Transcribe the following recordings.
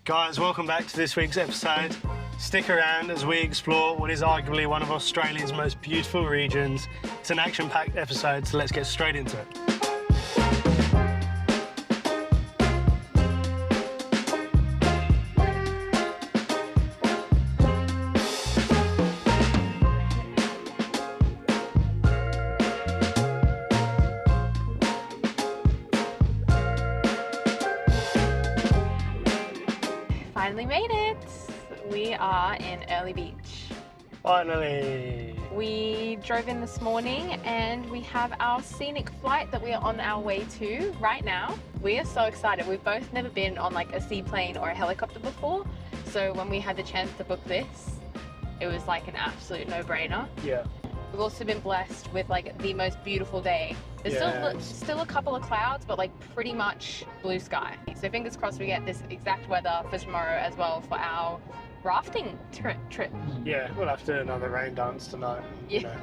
Guys, welcome back to this week's episode. Stick around as we explore what is arguably one of Australia's most beautiful regions. It's an action-packed episode, so let's get straight into it. Finally made it! We are in Airlie Beach. Finally! We drove in this morning and we have our Scenic flight that we are on our way to right now. We are so excited. We've both never been on like a seaplane or a helicopter before, so when we had the chance to book this, it was like an absolute no-brainer. Yeah. We've also been blessed with like the most beautiful day. There's still a couple of clouds, but like pretty much blue sky. So fingers crossed we get this exact weather for tomorrow as well for our rafting trip. Yeah, we'll have to do another rain dance tonight. Yeah.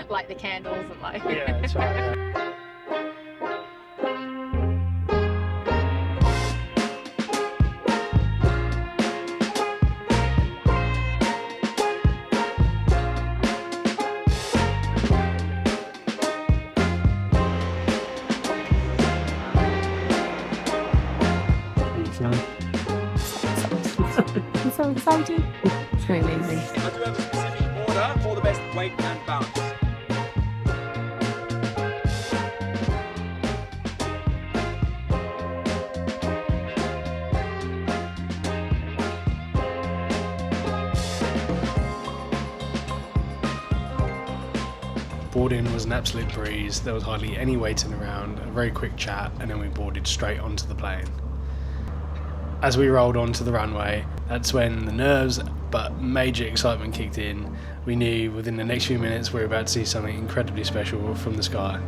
Light the candles and like... Yeah, that's right. Yeah. I'm so excited. It's going to be amazing. I do have a specific order for the best weight and balance. Boarding was an absolute breeze. There was hardly any waiting around, a very quick chat, and then we boarded straight onto the plane. As we rolled onto the runway, that's when the nerves but major excitement kicked in. We knew within the next few minutes we were about to see something incredibly special from the sky.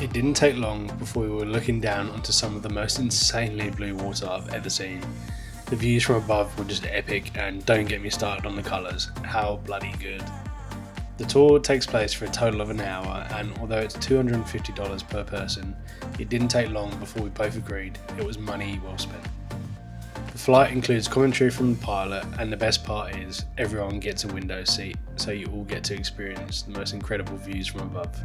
It didn't take long before we were looking down onto some of the most insanely blue water I've ever seen. The views from above were just epic, and don't get me started on the colours. How bloody good. The tour takes place for a total of an hour, and although it's $250 per person, it didn't take long before we both agreed it was money well spent. The flight includes commentary from the pilot, and the best part is everyone gets a window seat, so you all get to experience the most incredible views from above.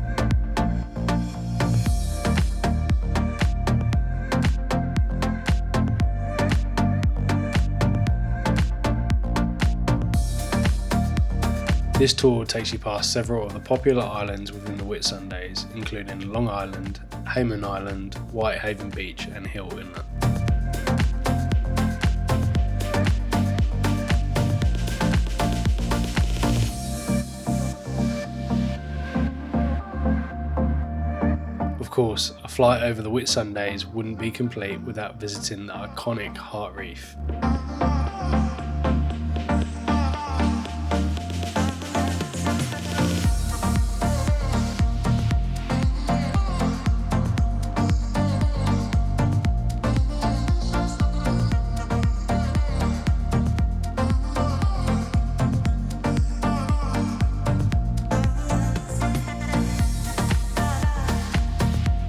This tour takes you past several of the popular islands within the Whitsundays, including Long Island, Hayman Island, Whitehaven Beach and Hill Inlet. Of course, a flight over the Whitsundays wouldn't be complete without visiting the iconic Heart Reef.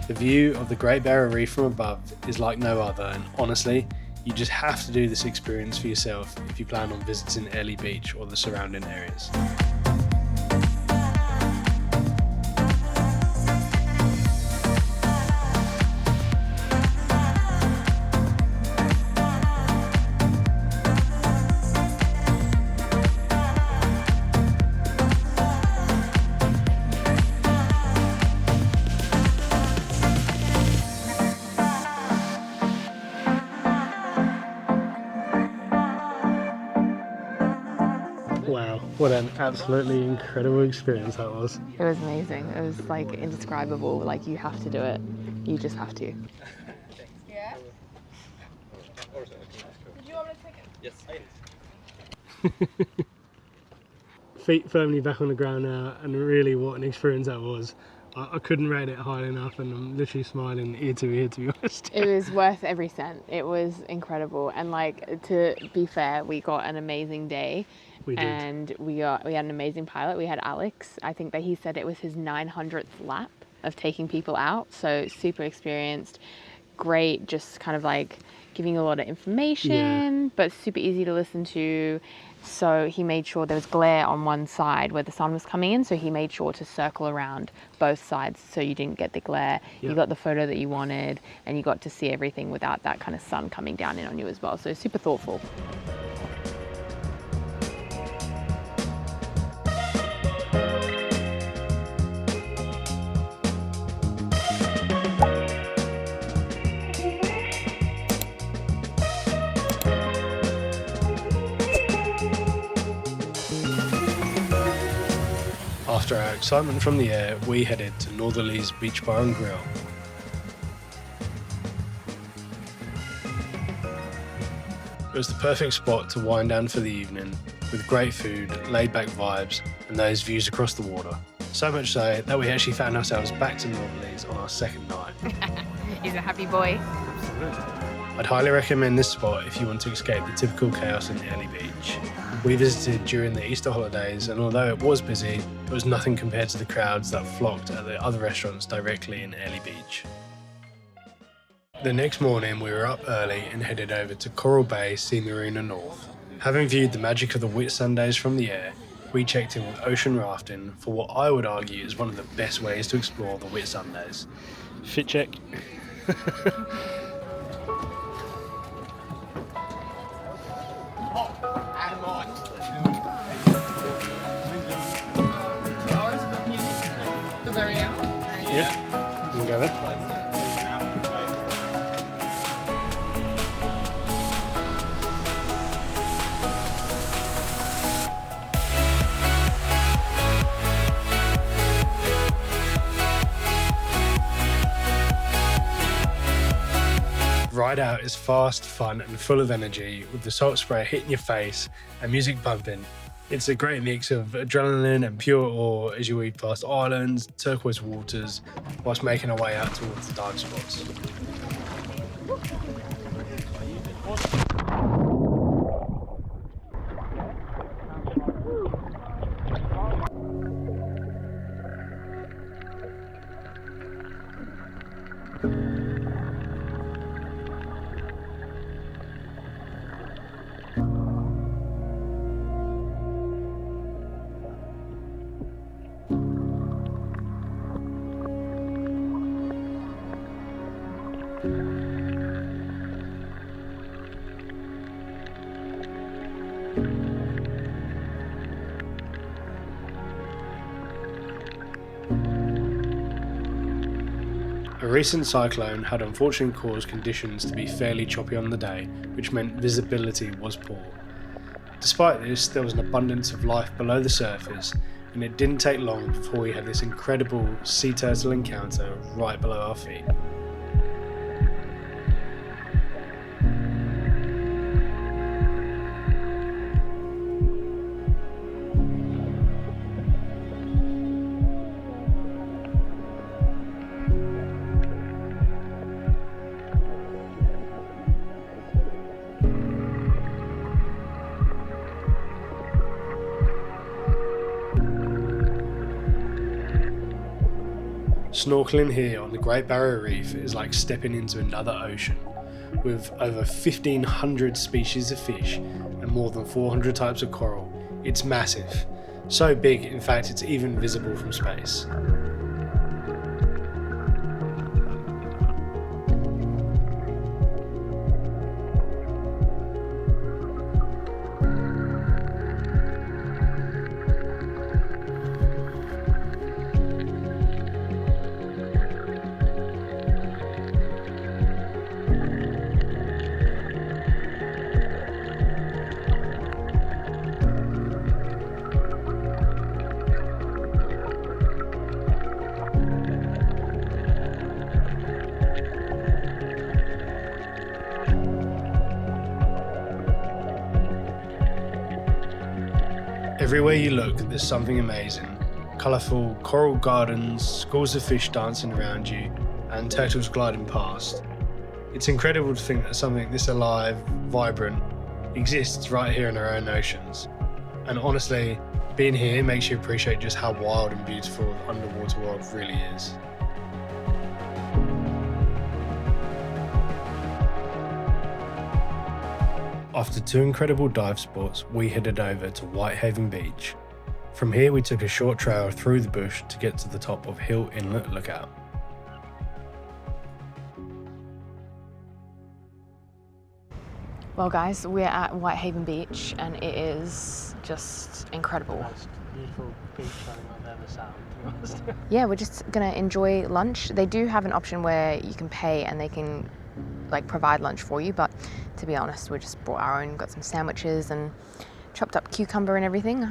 The view of the Great Barrier Reef from above is like no other, and honestly, you just have to do this experience for yourself if you plan on visiting Airlie Beach or the surrounding areas. What an absolutely incredible experience that was. It was amazing. It was like indescribable. Like you have to do it. You just have to. Yeah? Did you want me to take it? Yes. Feet firmly back on the ground now, and really what an experience that was. I couldn't rate it high enough, and I'm literally smiling ear to ear, to be honest. It was worth every cent. It was incredible. And like, to be fair, we got an amazing day. We did. And we had an amazing pilot. We had Alex. I think that he said it was his 900th lap of taking people out. So super experienced, great, just kind of like giving a lot of information, but super easy to listen to. So he made sure there was glare on one side where the sun was coming in. So he made sure to circle around both sides so you didn't get the glare. You got the photo that you wanted, and you got to see everything without that kind of sun coming down in on you as well. So super thoughtful. After our excitement from the air, we headed to Northerly's Beach Bar and Grill. It was the perfect spot to wind down for the evening, with great food, laid-back vibes, and those views across the water. So much so that we actually found ourselves back to Northerly's on our second night. He's a happy boy. I'd highly recommend this spot if you want to escape the typical chaos in Airlie Beach. We visited during the Easter holidays, and although it was busy, it was nothing compared to the crowds that flocked at the other restaurants directly in Airlie Beach. The next morning we were up early and headed over to Coral Bay Sea Marina North. Having viewed the magic of the Whitsundays from the air, we checked in with ocean rafting for what I would argue is one of the best ways to explore the Whitsundays. Fit check. Yeah, you can go there. Ride out is fast, fun and full of energy, with the salt spray hitting your face and music pumping. It's a great mix of adrenaline and pure awe as you weave past islands, turquoise waters, whilst making our way out towards the dive spots. A recent cyclone had unfortunately caused conditions to be fairly choppy on the day, which meant visibility was poor. Despite this, there was an abundance of life below the surface, and it didn't take long before we had this incredible sea turtle encounter right below our feet. Snorkeling here on the Great Barrier Reef is like stepping into another ocean, with over 1,500 species of fish and more than 400 types of coral. It's massive. So big, in fact, it's even visible from space. Everywhere you look, there's something amazing. Colourful coral gardens, schools of fish dancing around you, and turtles gliding past. It's incredible to think that something this alive, vibrant, exists right here in our own oceans. And honestly, being here makes you appreciate just how wild and beautiful the underwater world really is. After 2 incredible dive spots, we headed over to Whitehaven Beach. From here we took a short trail through the bush to get to the top of Hill Inlet Lookout. Well guys, we're at Whitehaven Beach and it is just incredible. Most beautiful beach I've ever sat on, to be honest. Yeah, we're just gonna enjoy lunch. They do have an option where you can pay and they can like provide lunch for you, but to be honest, we just brought our own, got some sandwiches and chopped up cucumber and everything.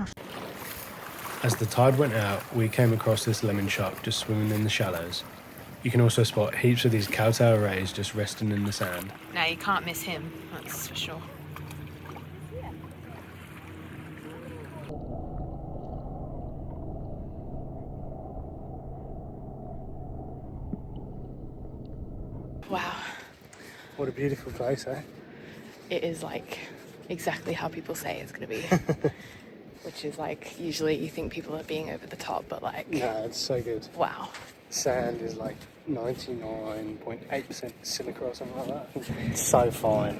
As the tide went out, we came across this lemon shark just swimming in the shallows. You can also spot heaps of these cowtail rays just resting in the sand. Now you can't miss him, that's for sure. Wow, What a beautiful place, eh? it is like exactly how people say it's gonna be. Which is like, usually you think people are being over the top, but like, No, it's so good. wow. Sand is like 99.8% silica or something like that. It's so fine.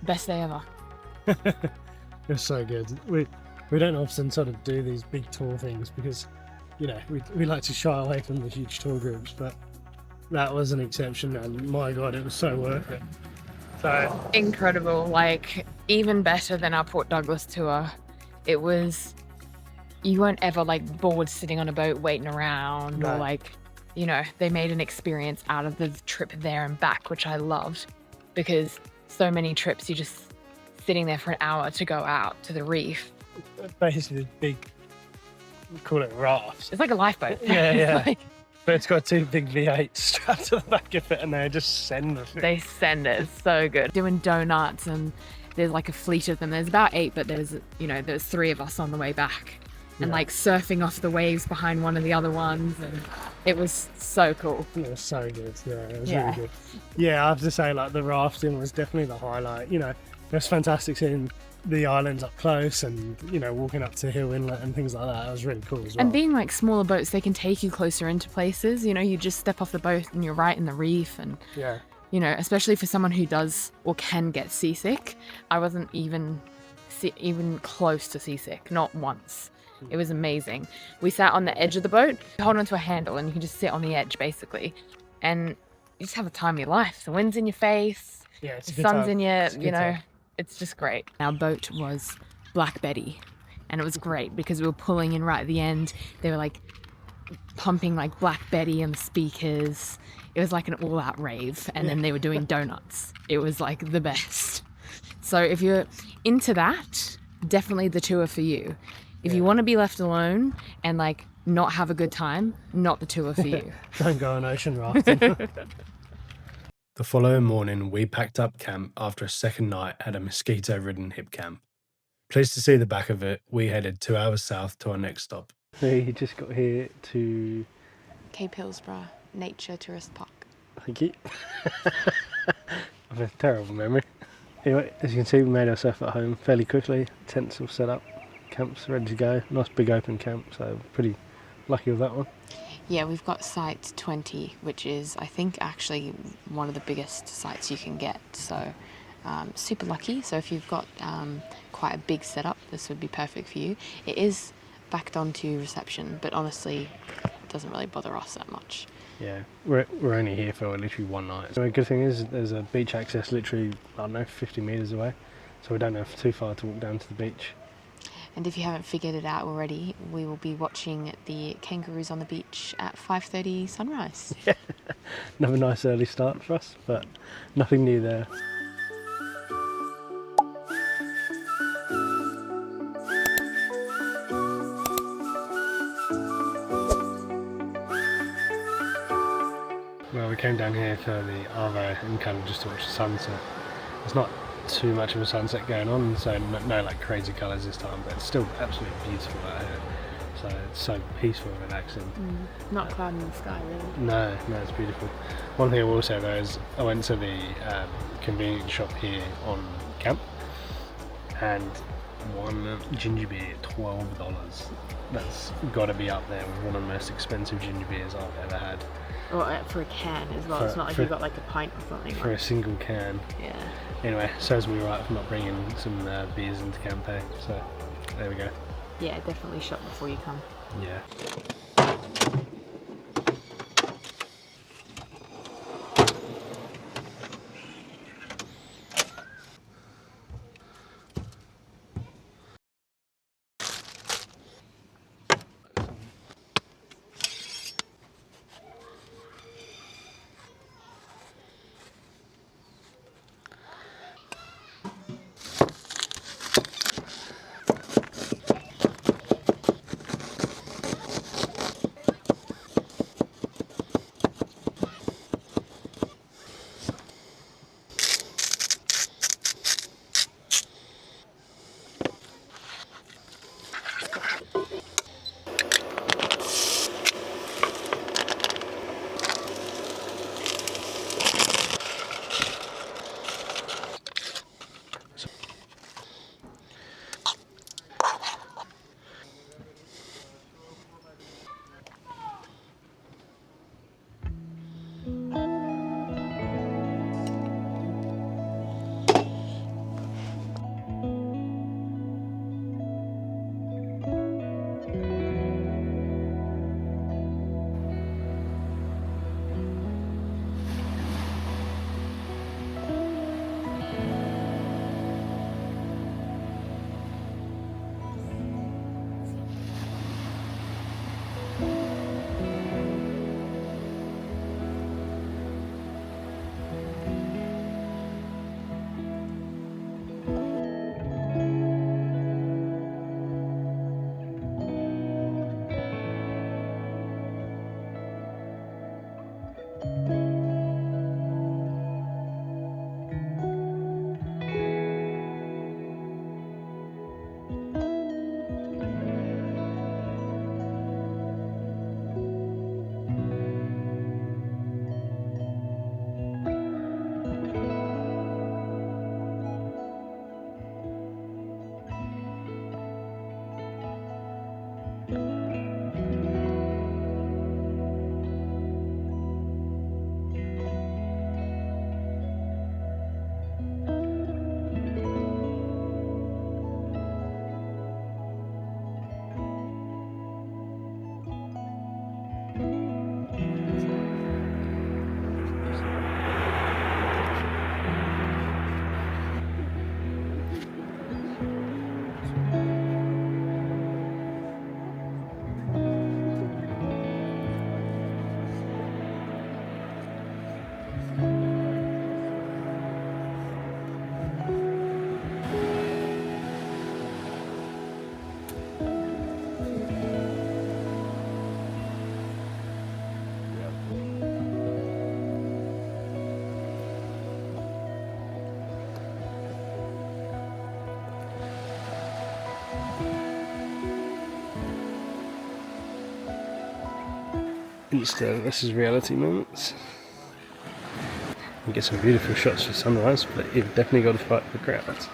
Best day ever. It was so good. We don't often sort of do these big tour things because, you know, we like to shy away from the huge tour groups, but that was an exception and my God, it was so worth it. So Incredible, like even better than our Port Douglas tour. It was, you weren't ever like bored sitting on a boat waiting around No. or like, you know, they made an experience out of the trip there and back, which I loved, because so many trips you're just sitting there for an hour to go out to the reef. basically big, we call it rafts. It's like a lifeboat. Yeah. Like, But it's got 2 big V8s strapped to the back of it and they just send the thing. they send it, it's so good. Doing donuts and there's like a fleet of them. There's about 8, but there's 3 of us on the way back. And Yeah. like surfing off the waves behind one of the other ones, and it was so cool. It was so good, yeah, it was Yeah. really good. Yeah, I have to say, like, the rafting was definitely the highlight. You know, it was fantastic seeing the islands up close and, you know, walking up to Hill Inlet and things like that. It was really cool as well. And being like smaller boats, they can take you closer into places. You know, you just step off the boat and you're right in the reef. And, Yeah, you know, especially for someone who does or can get seasick, I wasn't even close to seasick, not once. It was amazing. We sat on the edge of the boat, hold onto a handle, and you can just sit on the edge basically. And you just have a time of your life. The wind's in your face, yeah, it's a the good sun's time. in your, It's a you good know, time. it's just great. Our boat was Black Betty, and it was great because we were pulling in right at the end. They were like pumping like Black Betty and the speakers. It was like an all-out rave, and then they were doing donuts. It was like the best. So if you're into that, definitely the tour for you. If you want to be left alone and like not have a good time, not the tour for you. Don't go on ocean rafting. The following morning, we packed up camp after a second night at a mosquito-ridden hip camp. Pleased to see the back of it, we headed 2 hours south to our next stop. We just got here to... Cape Hillsborough Nature Tourist Park. Thank you. I've a terrible memory. Anyway, as you can see, we made our stuff at home fairly quickly. Tents all set up, camps ready to go. Nice big open camp, so pretty lucky with that one. Yeah, we've got site 20, which is, I think, actually one of the biggest sites you can get. So super lucky. So if you've got quite a big setup, this would be perfect for you. It is backed onto reception, but honestly, it doesn't really bother us that much. Yeah, we're only here for literally one night. So the good thing is there's a beach access literally, I don't know, 50 metres away. So we don't have too far to walk down to the beach. And if you haven't figured it out already, we will be watching the kangaroos on the beach at 5:30 sunrise. Yeah, another nice early start for us, but nothing new there. Well, we came down here for the Arvo and kind of just to watch the sunset. There's not too much of a sunset going on, so no like crazy colours this time, but it's still absolutely beautiful out here. So it's so peaceful and relaxing. Not a cloud in the sky, really. No, it's beautiful. One thing I will say though is I went to the convenience shop here on camp, and one ginger beer, $12. That's got to be up there with one of the most expensive ginger beers I've ever had. Or for a can as well. It's not like you got like a pint or something. For a single can. Yeah. Anyway, serves me right for not bringing some beers into camp, eh? So there we go. Yeah, definitely shop before you come. Yeah. Insta versus reality moments. You get some beautiful shots for sunrise, but you've definitely got to fight for crowds.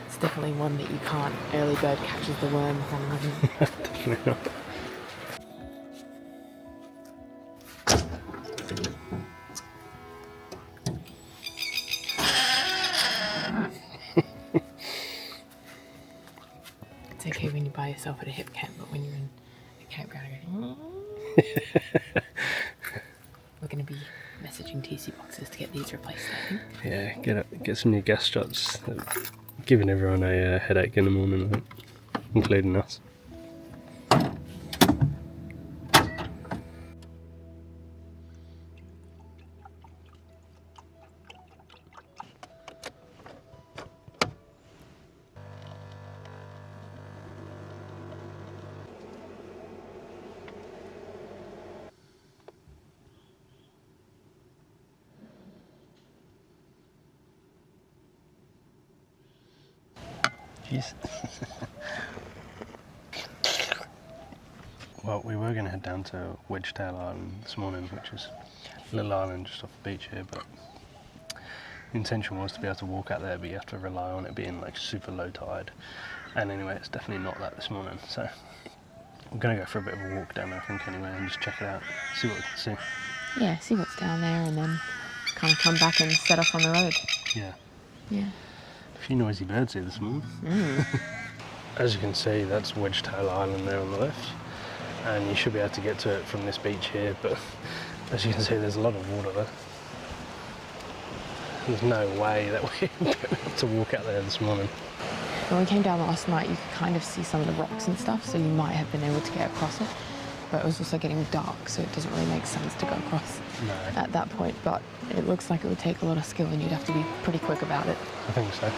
It's definitely one that you can't early bird catches the worm from. Definitely not. It's okay when you're by yourself at a hip camp, but when you're in a campground, we're going to be messaging TC boxes to get these replaced, I think. Yeah, get some new gas shots. Giving everyone a headache in the morning, I think, including us. Jeez. Well, we were going to head down to Wedgetail Island this morning, which is a little island just off the beach here, but the intention was to be able to walk out there, but you have to rely on it being like super low tide. And anyway, it's definitely not that this morning, so we're going to go for a bit of a walk down there, I think, anyway, and just check it out, see what we can see. Yeah, see what's down there and then kind of come back and set off on the road. Yeah. Yeah. A few noisy birds here this morning. As you can see, that's Wedgetail Island there on the left, and you should be able to get to it from this beach here, but as you can see, there's a lot of water there. There's no way that we're able to walk out there this morning. When we came down last night, you could kind of see some of the rocks and stuff, so you might have been able to get across it. But it was also getting dark, so it doesn't really make sense to go across at that point. But it looks like it would take a lot of skill and you'd have to be pretty quick about it. I think so.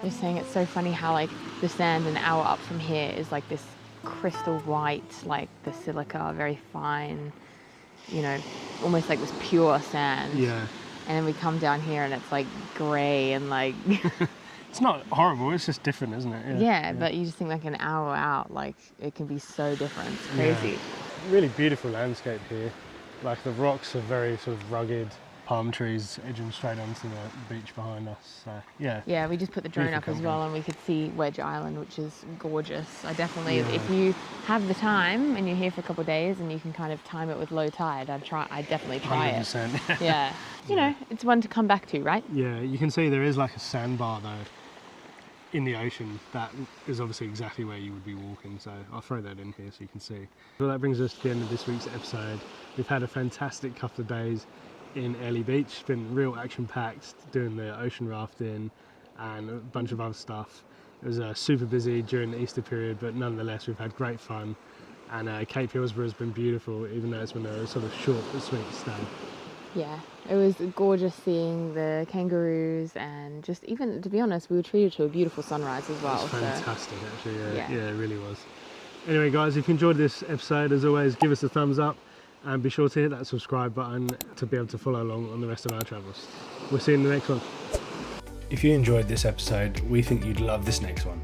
They're saying it's so funny how like the sand an hour up from here is like this crystal white, like the silica, very fine, you know, almost like this pure sand. Yeah. And then we come down here and it's like grey and like... It's not horrible, it's just different, isn't it? Yeah, but you just think like an hour out, like it can be so different. It's crazy. Yeah. Really beautiful landscape here. Like the rocks are very sort of rugged, palm trees edging straight onto the beach behind us. So yeah. Yeah, we just put the drone up as well and we could see Wedge Island, which is gorgeous. I definitely, if you have the time and you're here for a couple of days and you can kind of time it with low tide, I'd definitely try 100%. it. Yeah. You know, it's one to come back to, right? Yeah, you can see there is like a sandbar though in the ocean that is obviously exactly where you would be walking, so I'll throw that in here so you can see. Well, that brings us to the end of this week's episode. We've had a fantastic couple of days in Airlie Beach. It's been real action packed, doing the ocean rafting and a bunch of other stuff. It was super busy during the Easter period, but nonetheless we've had great fun, and Cape Hillsborough has been beautiful, even though it's been a sort of short but sweet stay. Yeah, it was gorgeous seeing the kangaroos, and just even, to be honest, we were treated to a beautiful sunrise as well. It was fantastic, actually. Yeah, it really was. Anyway, guys, if you enjoyed this episode, as always, give us a thumbs up and be sure to hit that subscribe button to be able to follow along on the rest of our travels. We'll see you in the next one. If you enjoyed this episode, we think you'd love this next one.